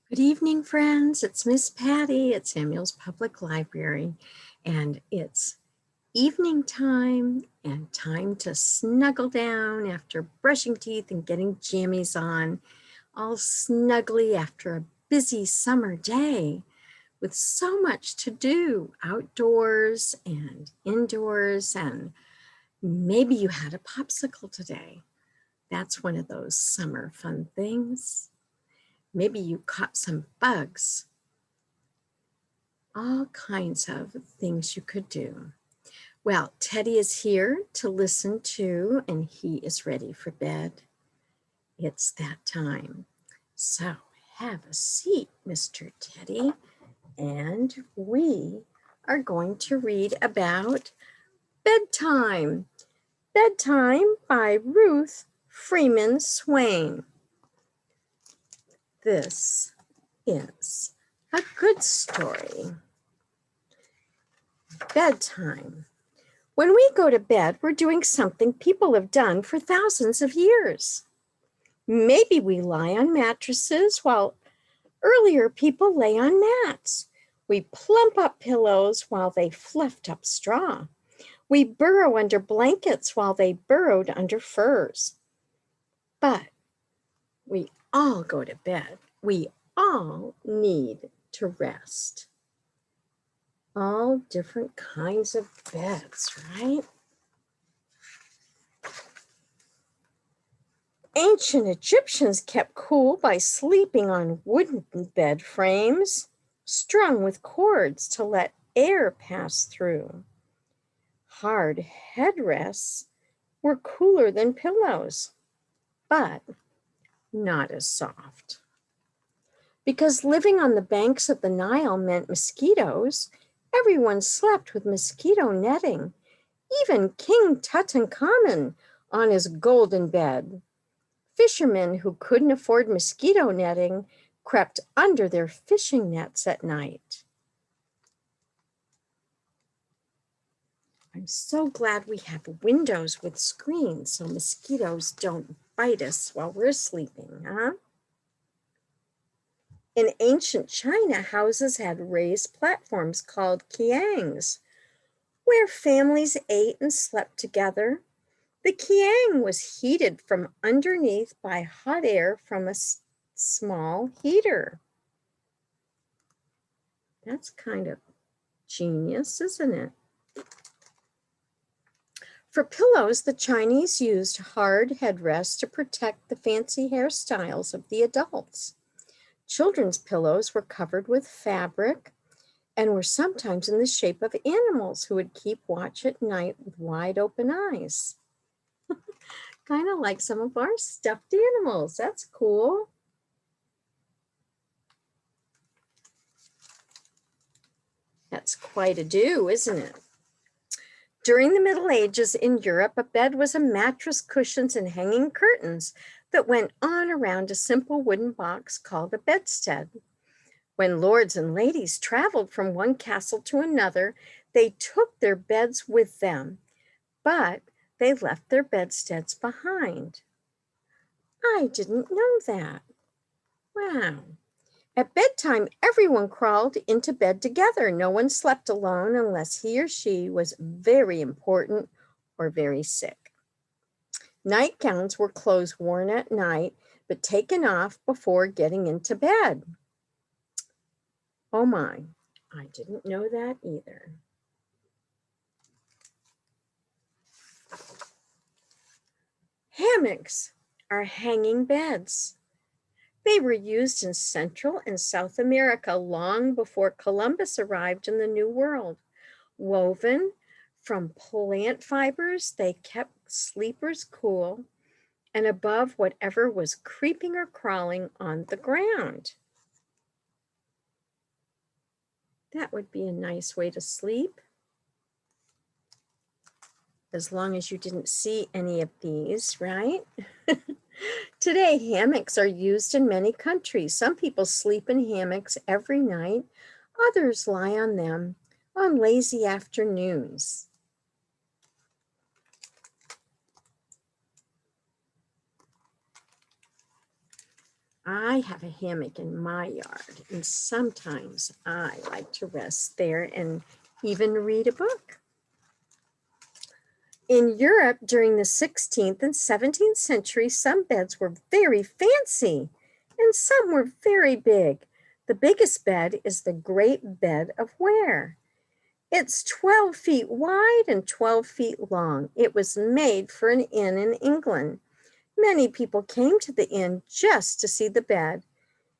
Good evening, friends. It's Miss Patty at Samuel's Public Library, and it's evening time and time to snuggle down after brushing teeth and getting jammies on, all snuggly after a busy summer day with so much to do outdoors and indoors, and maybe you had a popsicle today. That's one of those summer fun things. Maybe you caught some bugs. All kinds of things you could do. Well, Teddy is here to listen to, and he is ready for bed. It's that time. So have a seat, Mr. Teddy, and we are going to read about Bedtime. Bedtime by Ruth Freeman Swain. This is a good story. Bedtime. When we go to bed, we're doing something people have done for thousands of years. Maybe we lie on mattresses while earlier people lay on mats. We plump up pillows while they fluffed up straw. We burrow under blankets while they burrowed under furs. But we all go to bed. We all need to rest. All different kinds of beds, right? Ancient Egyptians kept cool by sleeping on wooden bed frames, strung with cords to let air pass through. Hard headrests were cooler than pillows, but not as soft. Because living on the banks of the Nile meant mosquitoes, everyone slept with mosquito netting, even King Tutankhamun on his golden bed. Fishermen who couldn't afford mosquito netting crept under their fishing nets at night. I'm so glad we have windows with screens so mosquitoes don't bite us while we're sleeping, huh? In ancient China, houses had raised platforms called kiangs, where families ate and slept together. The kiang was heated from underneath by hot air from a small heater. That's kind of genius, isn't it? For pillows, the Chinese used hard headrests to protect the fancy hairstyles of the adults. Children's pillows were covered with fabric and were sometimes in the shape of animals who would keep watch at night with wide open eyes. Kind of like some of our stuffed animals. That's cool. That's quite a do, isn't it? During the Middle Ages in Europe, a bed was a mattress, cushions, and hanging curtains that went on around a simple wooden box called a bedstead. When lords and ladies traveled from one castle to another, they took their beds with them, but they left their bedsteads behind. I didn't know that. Wow. At bedtime, everyone crawled into bed together. No one slept alone unless he or she was very important or very sick. Nightgowns were clothes worn at night, but taken off before getting into bed. Oh my, I didn't know that either. Hammocks are hanging beds. They were used in Central and South America long before Columbus arrived in the New World. Woven from plant fibers, they kept sleepers cool and above whatever was creeping or crawling on the ground. That would be a nice way to sleep, as long as you didn't see any of these, right? Today, hammocks are used in many countries. Some people sleep in hammocks every night. Others lie on them on lazy afternoons. I have a hammock in my yard, and sometimes I like to rest there and even read a book. In Europe during the 16th and 17th century, some beds were very fancy and some were very big. The biggest bed is the Great Bed of Ware. It's 12 feet wide and 12 feet long. It was made for an inn in England. Many people came to the inn just to see the bed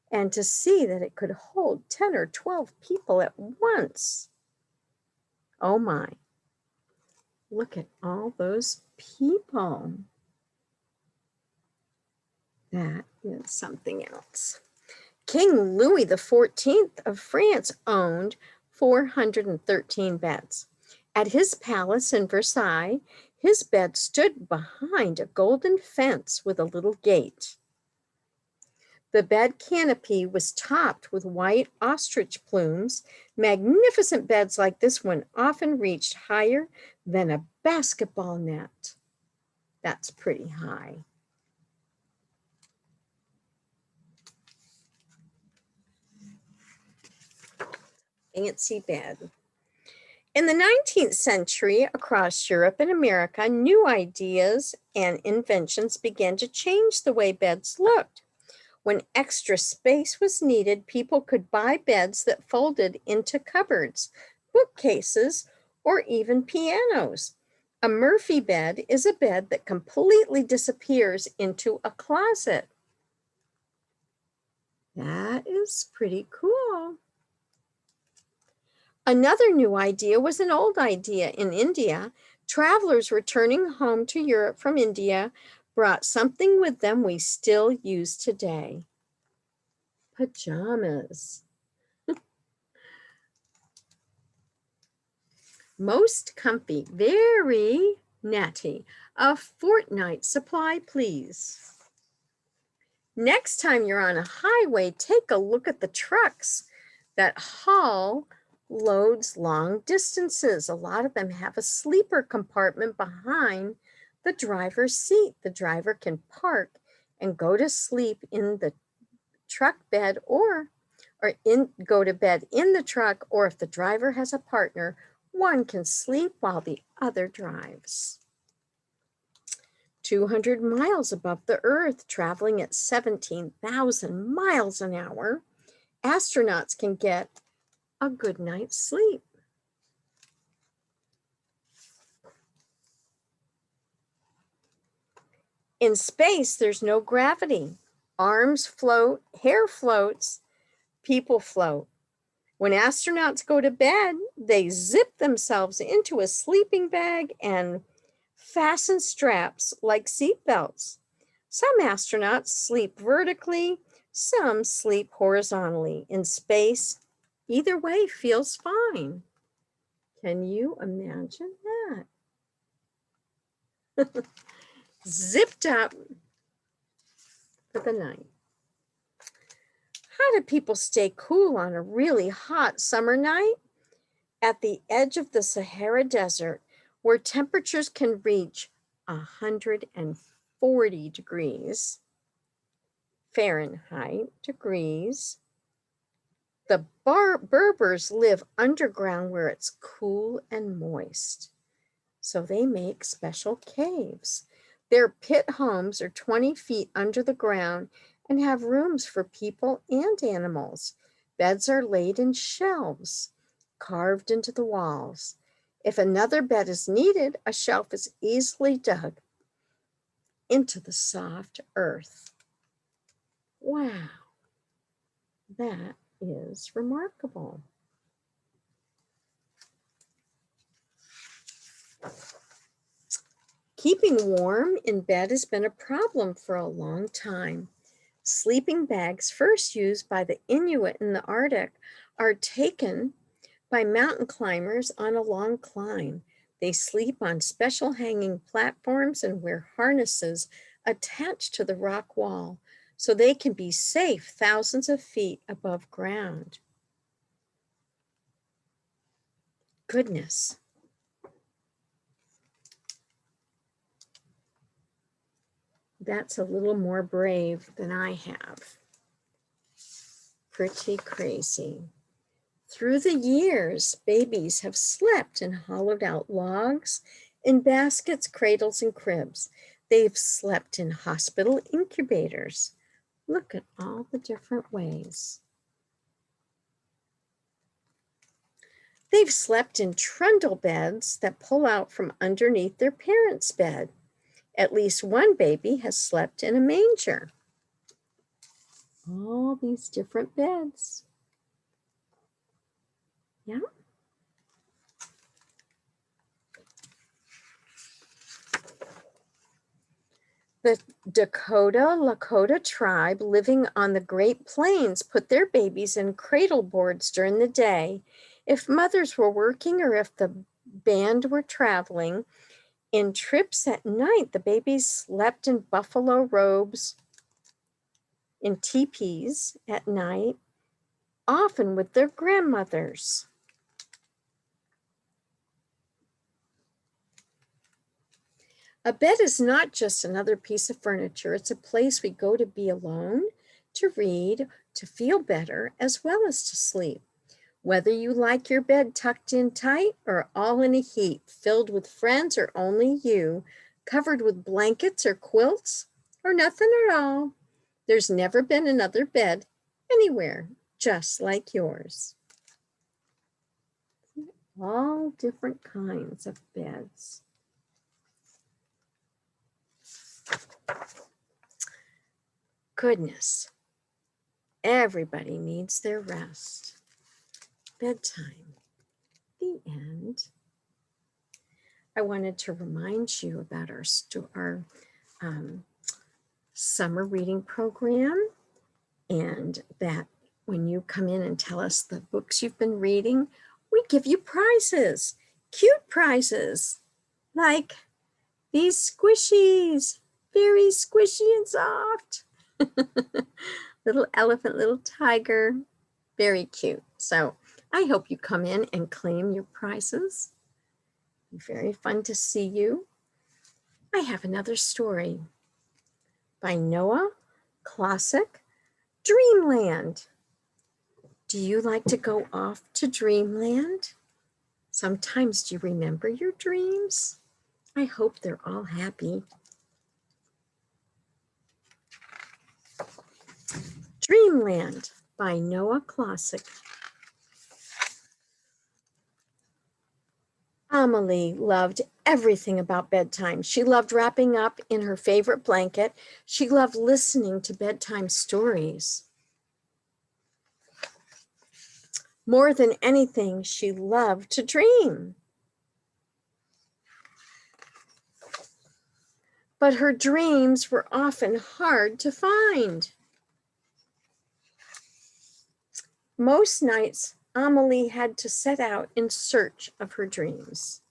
and to see that it could hold 10 or 12 people at once. Oh my, look at all those people. That is something else. King Louis XIV of France owned 413 beds. At his palace in Versailles, his bed stood behind a golden fence with a little gate. The bed canopy was topped with white ostrich plumes. Magnificent beds like this one often reached higher than a basketball net. That's pretty high. Fancy bed. In the 19th century, across Europe and America, new ideas and inventions began to change the way beds looked. When extra space was needed, people could buy beds that folded into cupboards, bookcases, or even pianos. A Murphy bed is a bed that completely disappears into a closet. That is pretty cool. Another new idea was an old idea in India. Travelers returning home to Europe from India brought something with them we still use today. Pajamas. Most comfy, very natty. A fortnight supply, please. Next time you're on a highway, take a look at the trucks that haul loads long distances. A lot of them have a sleeper compartment behind the driver's seat. The driver can park and go to sleep in the truck bed or go to bed in the truck, or if the driver has a partner, one can sleep while the other drives. 200 miles above the Earth, traveling at 17,000 miles an hour, astronauts can get a good night's sleep. In space, there's no gravity. Arms float, hair floats, people float. When astronauts go to bed, they zip themselves into a sleeping bag and fasten straps like seat belts. Some astronauts sleep vertically, some sleep horizontally. In space, either way feels fine. Can you imagine that? Zipped up for the night. How do people stay cool on a really hot summer night? At the edge of the Sahara Desert, where temperatures can reach 140 degrees Fahrenheit degrees, the Berbers live underground where it's cool and moist. So they make special caves. Their pit homes are 20 feet under the ground and have rooms for people and animals. Beds are laid in shelves carved into the walls. If another bed is needed, a shelf is easily dug into the soft earth. Wow, that is remarkable. Keeping warm in bed has been a problem for a long time. Sleeping bags, first used by the Inuit in the Arctic, are taken by mountain climbers on a long climb. They sleep on special hanging platforms and wear harnesses attached to the rock wall so they can be safe thousands of feet above ground. Goodness. That's a little more brave than I have. pretty crazy. Through the years, babies have slept in hollowed out logs, in baskets, cradles, and cribs. They've slept in hospital incubators. Look at all the different ways. They've slept in trundle beds that pull out from underneath their parents' bed. At least one baby has slept in a manger. All these different beds. Yeah. The Lakota tribe living on the Great Plains put their babies in cradle boards during the day. If mothers were working or if the band were traveling, in trips at night, the babies slept in buffalo robes, in teepees at night, often with their grandmothers. A bed is not just another piece of furniture. It's a place we go to be alone, to read, to feel better, as well as to sleep. Whether you like your bed tucked in tight or all in a heap, filled with friends or only you, covered with blankets or quilts, or nothing at all, there's never been another bed anywhere just like yours. All different kinds of beds. Goodness, everybody needs their rest. Bedtime, the end. I wanted to remind you about our summer reading program, and that when you come in and tell us the books you've been reading, we give you prizes, cute prizes, like these squishies, very squishy and soft. Little elephant, little tiger, very cute. So I hope you come in and claim your prizes. Very fun to see you. I have another story by Noah Classic, Dreamland. Do you like to go off to Dreamland? Sometimes do you remember your dreams? I hope they're all happy. Dreamland by Noah Classic. Amelie loved everything about bedtime. She loved wrapping up in her favorite blanket. She loved listening to bedtime stories. More than anything, she loved to dream. But her dreams were often hard to find. Most nights, Amelie had to set out in search of her dreams.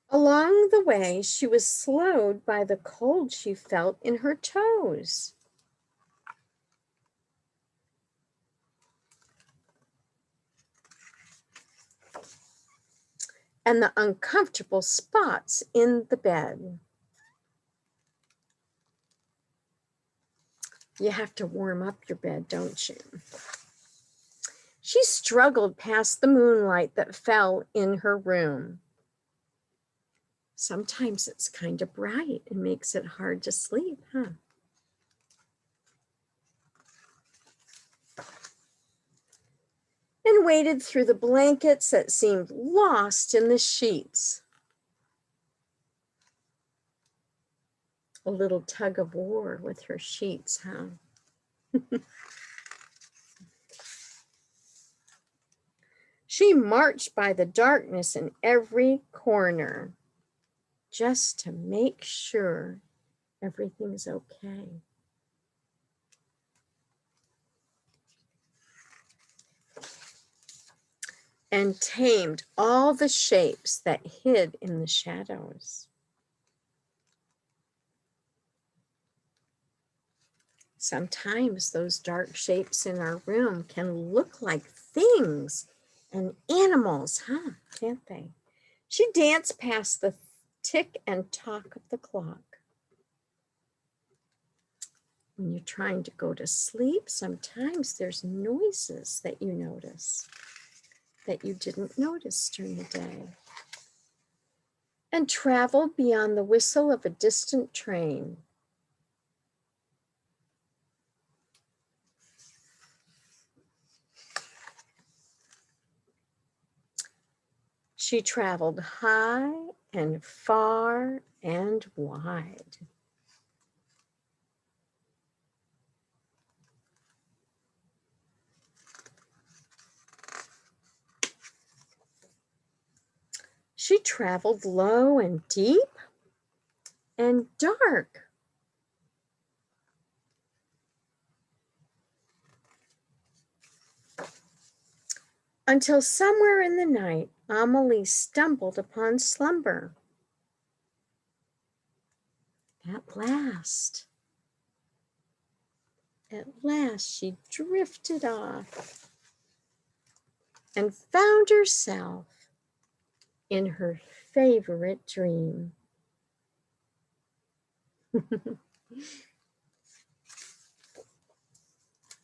Along the way, she was slowed by the cold she felt in her toes. And the uncomfortable spots in the bed. You have to warm up your bed, don't you? She struggled past the moonlight that fell in her room. Sometimes it's kind of bright and makes it hard to sleep, huh? And waded through the blankets that seemed lost in the sheets. A little tug of war with her sheets, huh? She marched by the darkness in every corner just to make sure everything's okay. And tamed all the shapes that hid in the shadows. Sometimes those dark shapes in our room can look like things and animals, huh? Can't they? She danced past the tick and tock of the clock. When you're trying to go to sleep, sometimes there's noises that you notice that you didn't notice during the day. And traveled beyond the whistle of a distant train. She traveled high and far and wide. She traveled low and deep and dark. Until somewhere in the night, Amelie stumbled upon slumber. At last she drifted off and found herself in her favorite dream.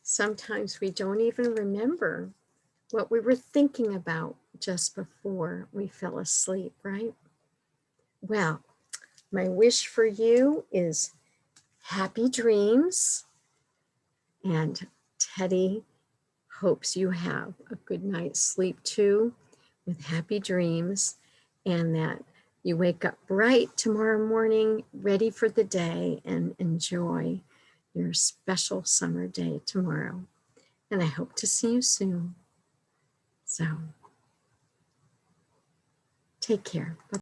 Sometimes we don't even remember what we were thinking about just before we fell asleep, right? Well, my wish for you is happy dreams, and Teddy hopes you have a good night's sleep too, with happy dreams, and that you wake up bright tomorrow morning, ready for the day, and enjoy your special summer day tomorrow. And I hope to see you soon. So take care. Bye.